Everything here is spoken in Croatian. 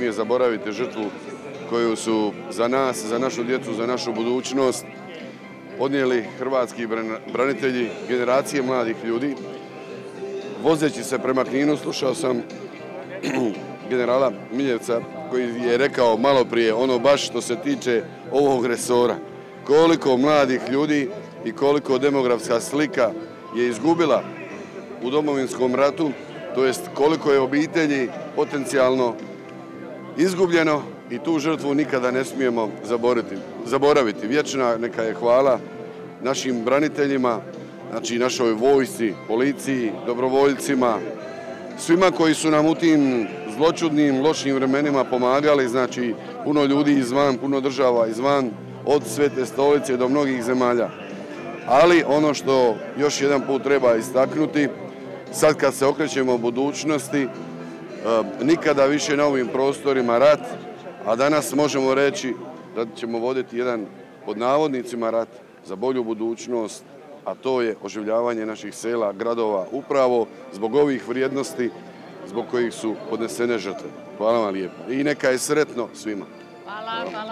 smije zaboraviti žrtvu koju su za nas, za našu djecu, za našu budućnost podnijeli hrvatski branitelji, generacije mladih ljudi. Vozeći se prema Kninu slušao sam generala Miljevca koji je rekao malo prije ono baš što se tiče ovog resora. Koliko mladih ljudi i koliko demografska slika je izgubila u Domovinskom ratu, to jest koliko je obitelji potencijalno izgubljeno i tu žrtvu nikada ne smijemo zaboraviti. Vječna neka je hvala našim braniteljima, znači našoj vojsci, policiji, dobrovoljcima, svima koji su nam u tim zločudnim, lošim vremenima pomagali, znači puno ljudi izvan, puno država izvan, od Svete stolice do mnogih zemalja. Ali ono što još jedan put treba istaknuti, sad kad se okrećemo u budućnosti, nikada više na ovim prostorima rat, a danas možemo reći da ćemo voditi jedan, pod navodnicima, rat za bolju budućnost, a to je oživljavanje naših sela, gradova, upravo zbog ovih vrijednosti zbog kojih su podnesene žrtve. Hvala vam lijepo i neka je sretno svima. Hvala.